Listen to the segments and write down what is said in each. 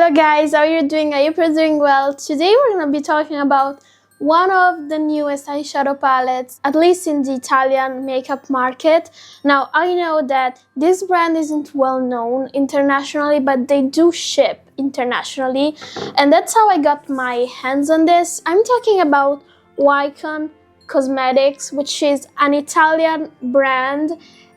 Hello guys, how are you doing? I hope you're doing well. Today we're going to be talking about one of the newest eyeshadow palettes, at least in the Italian makeup market. Now, I know that this brand isn't well known internationally, but they do ship internationally, and that's how I got my hands on this. I'm talking about Wycon Cosmetics, which is an Italian brand,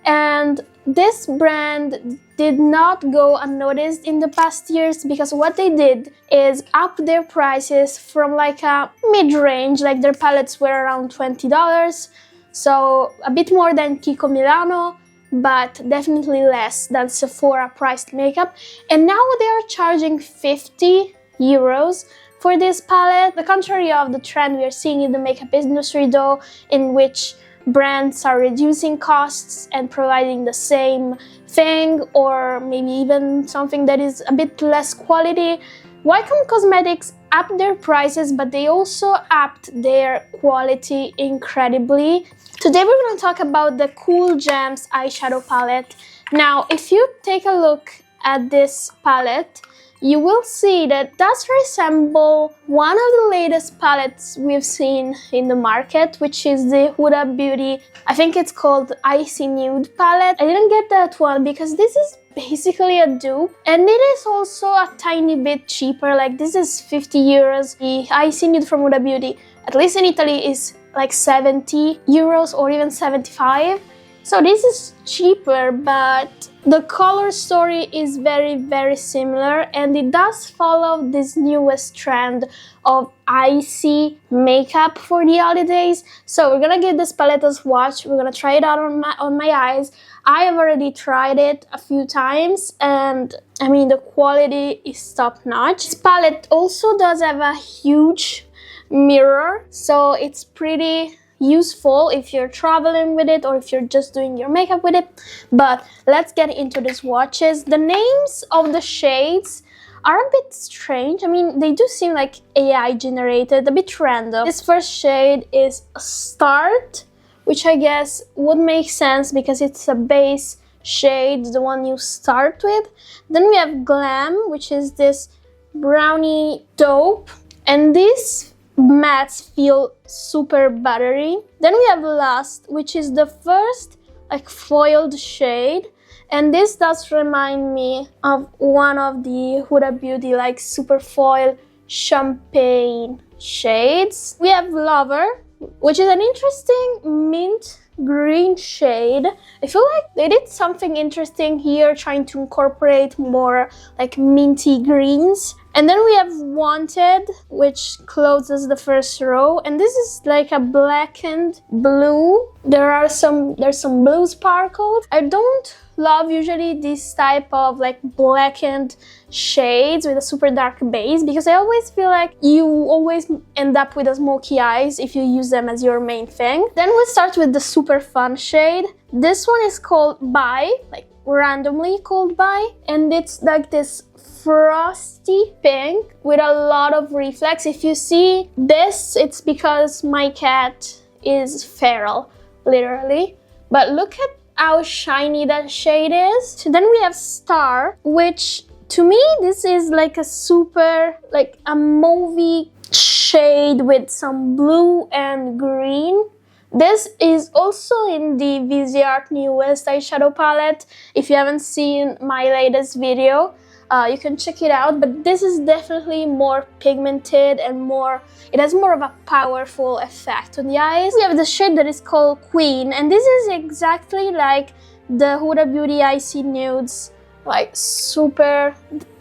and this brand did not go unnoticed in the past years because what they did is up their prices from like a mid-range, like their palettes were around $20, so a bit more than Kiko Milano, but definitely less than Sephora priced makeup, and now they are charging 50 euros for this palette. The contrary of the trend we are seeing in the makeup industry though, in which brands are reducing costs and providing the same thing or maybe even something that is a bit less quality. Wycon Cosmetics upped their prices, but they also upped their quality incredibly. Today we're going to talk about the Cool Gems eyeshadow palette. Now, if you take a look at this palette, you will see that does resemble one of the latest palettes we've seen in the market, which is the Huda Beauty, I think it's called Icy Nude palette. I didn't get that one because this is basically a dupe, and it is also a tiny bit cheaper. Like, this is 50 euros. The Icy Nude from Huda Beauty, at least in Italy, is like 70 euros or even 75. So this is cheaper, but the color story is very similar, and it does follow this newest trend of icy makeup for the holidays. So we're gonna give this palette a swatch. We're gonna try it out on my eyes. I have already tried it a few times, and I mean, the quality is top notch. This palette also does have a huge mirror, so it's pretty useful if you're traveling with it or if you're just doing your makeup with it. But let's get into the swatches. The names of the shades are a bit strange. I mean, they do seem like AI generated, a bit random. This first shade is Start, which I guess would make sense because it's a base shade, the one you start with. Then we have Glam, which is this brownie taupe, and these mattes feel super buttery. Then we have Lust, which is the first like foiled shade, and this does remind me of one of the Huda Beauty like super foil champagne shades. We have Lover, which is an interesting mint green shade. I feel like they did something interesting here, trying to incorporate more like minty greens. And then we have Wanted, which closes the first row, and this is like a blackened blue. There's some blue sparkles. I don't love usually this type of like blackened shades with a super dark base because I always feel like you always end up with a smoky eyes if you use them as your main thing. Then we start with the super fun shade. This one is called Bye, like randomly called Bye, and it's like this frosty pink with a lot of reflex. If you see this, it's because my cat is feral, literally. But look at how shiny that shade is. So then we have Star, which to me this is like a super like a mauvey shade with some blue and green. This is also in the Viseart newest eyeshadow palette. If you haven't seen my latest video, you can check it out, but this is definitely more pigmented and it has more of a powerful effect on the eyes. We have the shade that is called Queen, and this is exactly like the Huda Beauty Icy Nudes, like super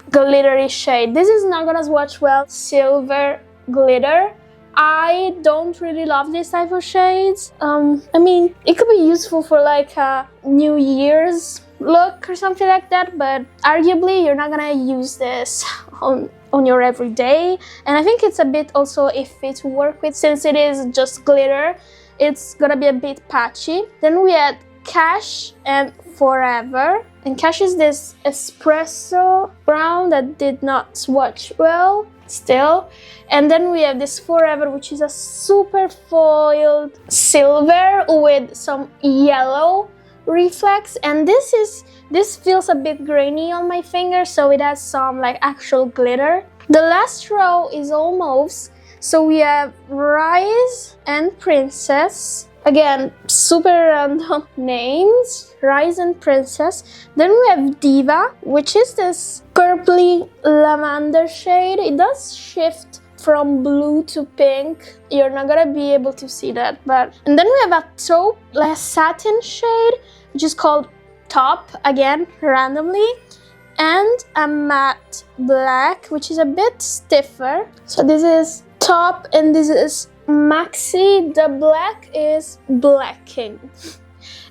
glittery shade. This is not gonna swatch well, Silver Glitter. I don't really love this type of shades. I mean, it could be useful for like a New Year's look or something like that, but arguably you're not gonna use this on your everyday, and I think it's a bit also iffy to work with since it is just glitter. It's gonna be a bit patchy. Then we had Cash and Forever, and Cash is this espresso brown that did not swatch well still. And then we have this Forever, which is a super foiled silver with some yellow reflex, and this feels a bit grainy on my finger, so it has some like actual glitter. The last row is all mauves, so we have Rise and Princess. Again, super random names, Rise and Princess. Then we have Diva, which is this purpley lavender shade. It does shift from blue to pink. You're not gonna be able to see that, and then we have a taupe, like a satin shade, which is called Top, again, randomly, and a matte black, which is a bit stiffer. So this is Top, and this is Maxi. The black is Blacking,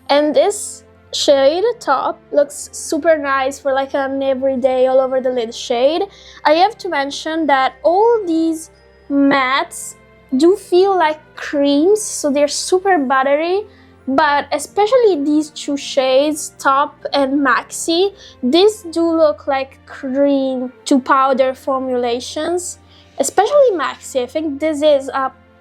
and this shade Top looks super nice for like an everyday all over the lid shade. I have to mention that all these mattes do feel like creams, so they're super buttery, but especially these two shades, Top and Maxi, these do look like cream to powder formulations, especially Maxi. I think this is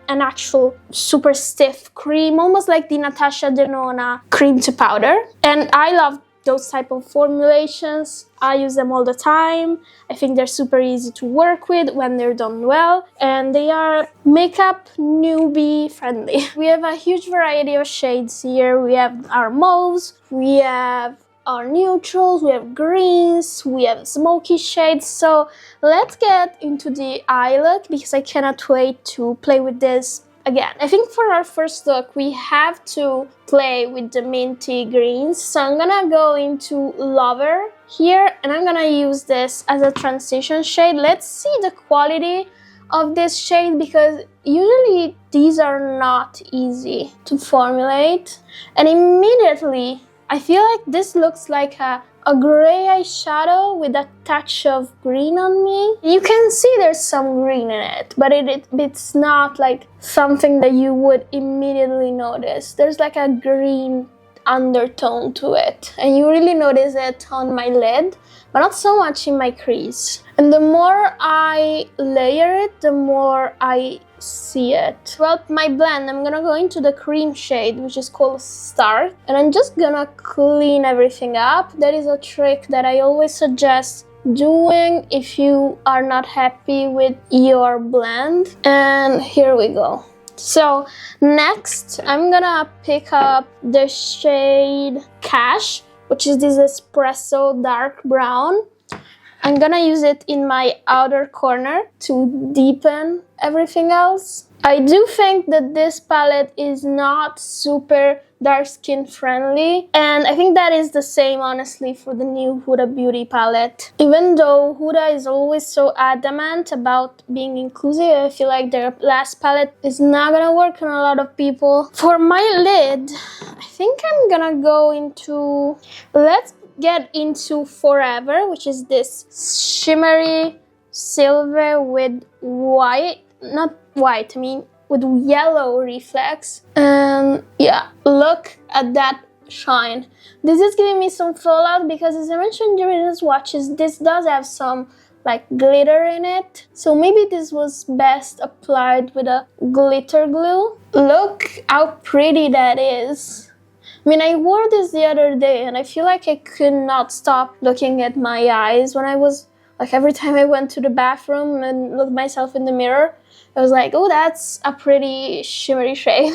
an actual super stiff cream, almost like the Natasha Denona cream to powder. And I love those type of formulations. I use them all the time. I think they're super easy to work with when they're done well, and they are makeup newbie friendly. We have a huge variety of shades here. We have our mauves, we have our neutrals, we have greens, we have smoky shades. So let's get into the eye look, because I cannot wait to play with this again. I think for our first look we have to play with the minty greens. So I'm gonna go into Lover here, and I'm gonna use this as a transition shade. Let's see the quality of this shade, because usually these are not easy to formulate. And immediately I feel like this looks like a gray eyeshadow with a touch of green on me. You can see there's some green in it, but it's not like something that you would immediately notice. There's like a green undertone to it, and you really notice it on my lid, but not so much in my crease. And the more I layer it, the more I see it. Throughout my blend, I'm gonna go into the cream shade, which is called Start, and I'm just gonna clean everything up. That is a trick that I always suggest doing if you are not happy with your blend. And here we go. So next, I'm gonna pick up the shade Cash, which is this espresso dark brown. I'm gonna use it in my outer corner to deepen everything else. I do think that this palette is not super dark skin friendly, and I think that is the same honestly for the new Huda Beauty palette. Even though Huda is always so adamant about being inclusive, I feel like their last palette is not gonna work on a lot of people. For my lid, I think I'm gonna go into, let's get into Forever, which is this shimmery silver with white, not white, I mean with yellow reflex. And yeah, look at that shine. This is giving me some fallout because, as I mentioned during the swatches, this does have some like glitter in it, so maybe this was best applied with a glitter glue. Look how pretty that is. I mean, I wore this the other day and I feel like I could not stop looking at my eyes when I was, like, every time I went to the bathroom and looked myself in the mirror, I was like, oh, that's a pretty shimmery shade.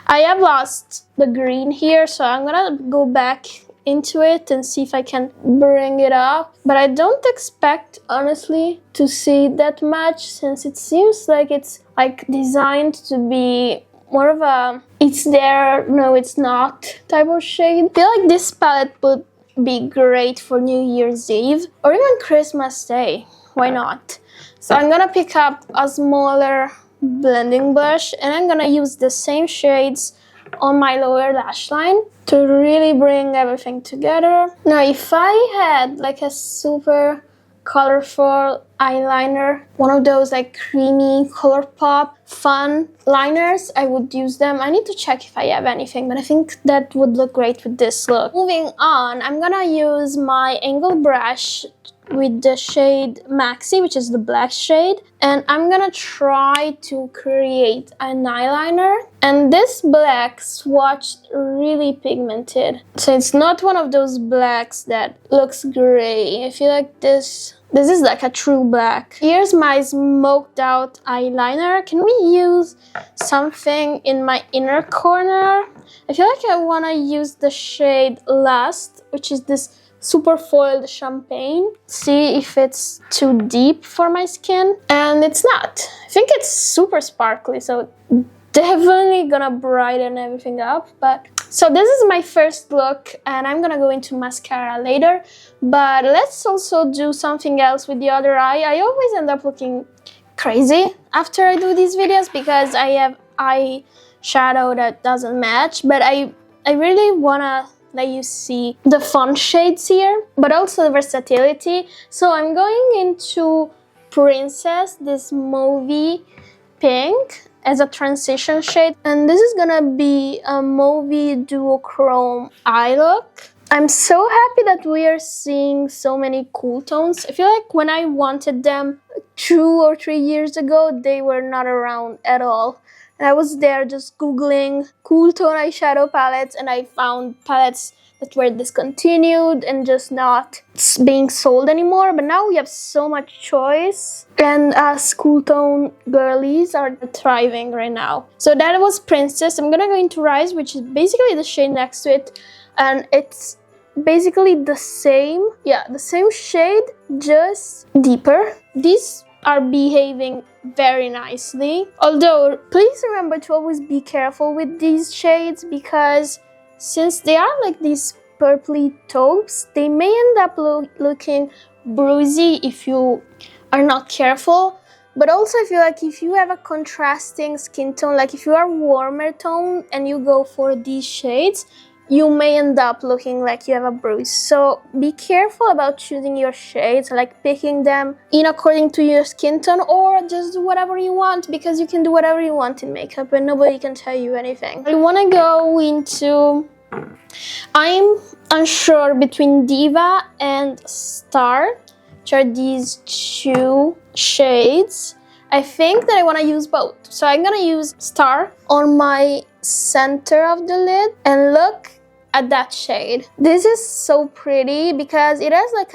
I have lost the green here, so I'm gonna go back into it and see if I can bring it up. But I don't expect, honestly, to see that much, since it seems like it's like designed to be more of a it's there, no it's not type of shade. I feel like this palette would be great for New Year's Eve or even Christmas Day. Why not? So I'm gonna pick up a smaller blending brush and I'm gonna use the same shades on my lower lash line to really bring everything together. Now, if I had like a super colorful eyeliner, one of those like creamy ColourPop fun liners, I would use them. I need to check if I have anything, but I think that would look great with this look. Moving on, I'm gonna use my angled brush with the shade Maxi, which is the black shade, and I'm gonna try to create an eyeliner. And this black swatched really pigmented, so it's not one of those blacks that looks gray. I feel like this is like a true black. Here's my smoked out eyeliner. Can we use something in my inner corner? I feel like I want to use the shade Lust, which is this super foiled champagne. See if it's too deep for my skin. And it's not. I think it's super sparkly, so definitely gonna brighten everything up. But so this is my first look, and I'm gonna go into mascara later. But let's also do something else with the other eye. I always end up looking crazy after I do these videos because I have eyeshadow that doesn't match. But I really wanna let you see the fun shades here, but also the versatility. So I'm going into Princess, this mauvey pink, as a transition shade, and this is gonna be a mauvey duochrome eye look. I'm so happy that we are seeing so many cool tones. I feel like when I wanted them 2 or 3 years ago, they were not around at all. And I was there just googling cool tone eyeshadow palettes, and I found palettes that were discontinued and just not being sold anymore. But now we have so much choice, and us cool tone girlies are thriving right now. So that was Princess. I'm gonna go into Rise, which is basically the shade next to it, and it's basically the same shade, just deeper. These are behaving very nicely, although please remember to always be careful with these shades, because since they are like these purpley taupes, they may end up looking bruisey if you are not careful. But also I feel like if you have a contrasting skin tone, like if you are warmer tone and you go for these shades, you may end up looking like you have a bruise. So be careful about choosing your shades, like picking them in according to your skin tone, or just do whatever you want, because you can do whatever you want in makeup and nobody can tell you anything. I want to go into, I'm unsure between Diva and Star, which are these 2 shades. I think that I want to use both. So I'm going to use Star on my center of the lid, and look at that shade. This is so pretty because it has like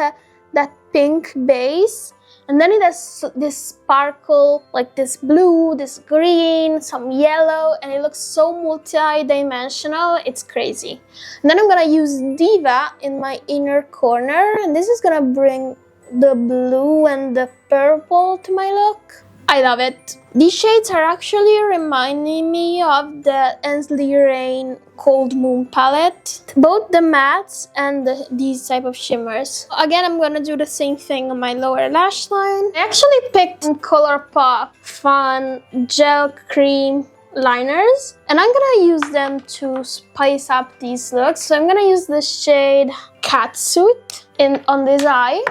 that pink base, and then it has this sparkle, like this blue, this green, some yellow, and it looks so multi-dimensional. It's crazy. And then I'm gonna use Diva in my inner corner, and this is gonna bring the blue and the purple to my look. I love it. These shades are actually reminding me of the Ensley Rain Cold Moon palette, both the mattes and these type of shimmers. Again, I'm gonna do the same thing on my lower lash line. I actually picked ColourPop Fun Gel Cream liners, and I'm gonna use them to spice up these looks. So I'm gonna use the shade Catsuit on this eye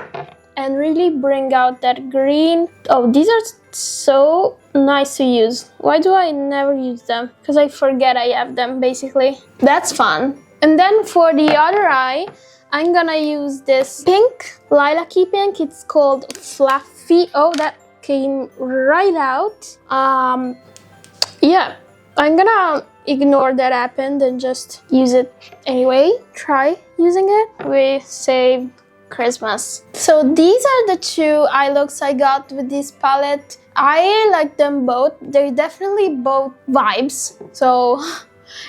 and really bring out that green. Oh, these are so nice to use. Why do I never use them? Because I forget I have them, basically. That's fun. And then for the other eye, I'm gonna use this pink, lilac-y pink. It's called Fluffy. Oh, that came right out. Yeah, I'm gonna ignore that happened and just use it anyway. Try using it. We saved Christmas. So these are the 2 eye looks I got with this palette. I like them both. They're definitely both vibes. So,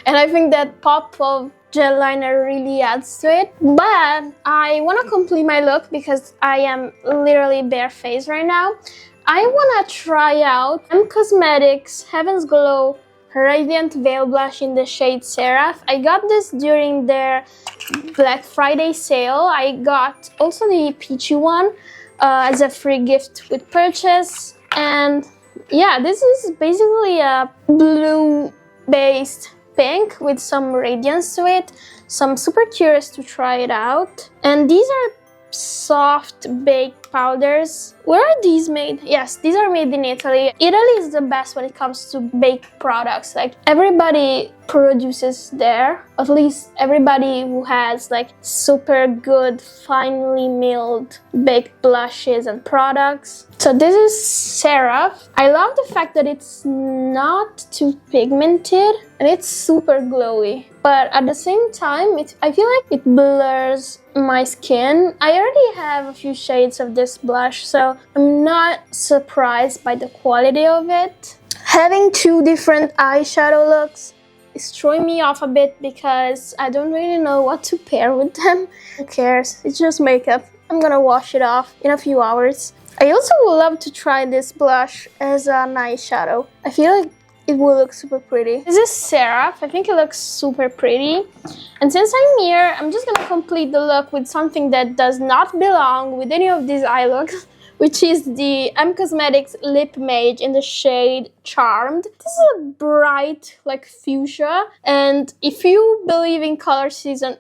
and I think that pop of gel liner really adds to it. But I want to complete my look because I am literally barefaced right now. I want to try out M Cosmetics Heaven's Glow Radiant Veil Blush in the shade Seraph. I got this during their Black Friday sale. I got also the peachy one as a free gift with purchase. And yeah, this is basically a blue based pink with some radiance to it. So I'm super curious to try it out. And these are soft baked powders. Where are these made? Yes, these are made in Italy. Italy is the best when it comes to baked products. Like, everybody produces there, at least everybody who has like super good, finely milled baked blushes and products. So this is Seraph. I love the fact that it's not too pigmented and it's super glowy, but at the same time I feel like it blurs my skin. I already have a few shades of this blush, so I'm not surprised by the quality of it. Having two different eyeshadow looks is throwing me off a bit because I don't really know what to pair with them. Who cares? It's just makeup. I'm gonna wash it off in a few hours. I also would love to try this blush as an eyeshadow. I feel like it will look super pretty. This is Seraph. I think it looks super pretty. And since I'm here, I'm just gonna complete the look with something that does not belong with any of these eye looks, which is the M Cosmetics Lip Mage in the shade Charmed. This is a bright, like, fuchsia, and if you believe in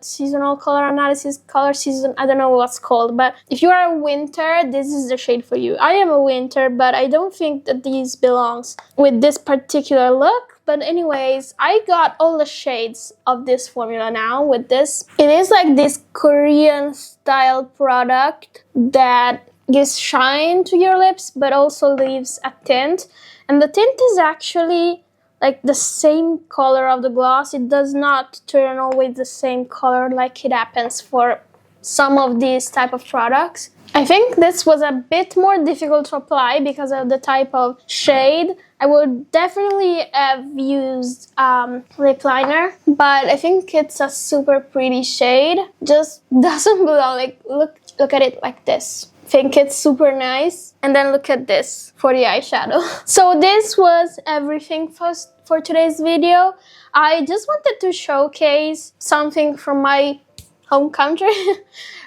seasonal color analysis, color season, I don't know what's called, but if you are a winter, this is the shade for you. I am a winter, but I don't think that these belongs with this particular look. But anyways, I got all the shades of this formula now with this. It is like this Korean style product that gives shine to your lips but also leaves a tint, and the tint is actually like the same color of the gloss. It does not turn always the same color like it happens for some of these type of products. I think this was a bit more difficult to apply because of the type of shade. I would definitely have used lip liner, but I think it's a super pretty shade. Just doesn't belong. Like, look at it like this. Think it's super nice, and then look at this for the eyeshadow. So this was everything for today's video. I just wanted to showcase something from my home country.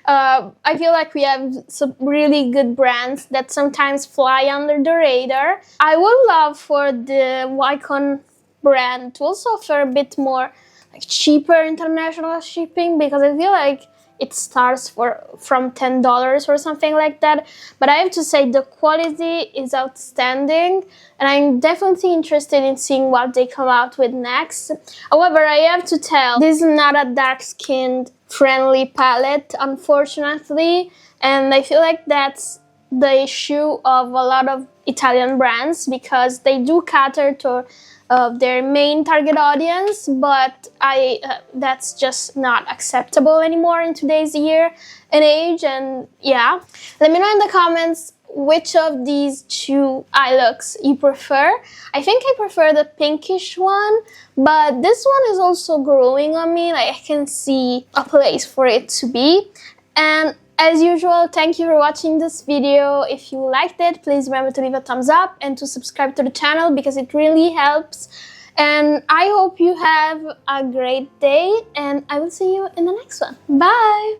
I feel like we have some really good brands that sometimes fly under the radar. I would love for the Wycon brand to also offer a bit more like cheaper international shipping, because I feel like it starts from $10 or something like that. But I have to say the quality is outstanding, and I'm definitely interested in seeing what they come out with next. However, I have to tell, this is not a dark-skinned friendly palette, unfortunately, and I feel like that's the issue of a lot of Italian brands, because they do cater to their main target audience, but that's just not acceptable anymore in today's year and age. And yeah, let me know in the comments which of these two eye looks you prefer. I think I prefer the pinkish one, but this one is also growing on me. Like, I can see a place for it to be. And as usual, thank you for watching this video. If you liked it, please remember to leave a thumbs up and to subscribe to the channel because it really helps. And I hope you have a great day, and I will see you in the next one. Bye!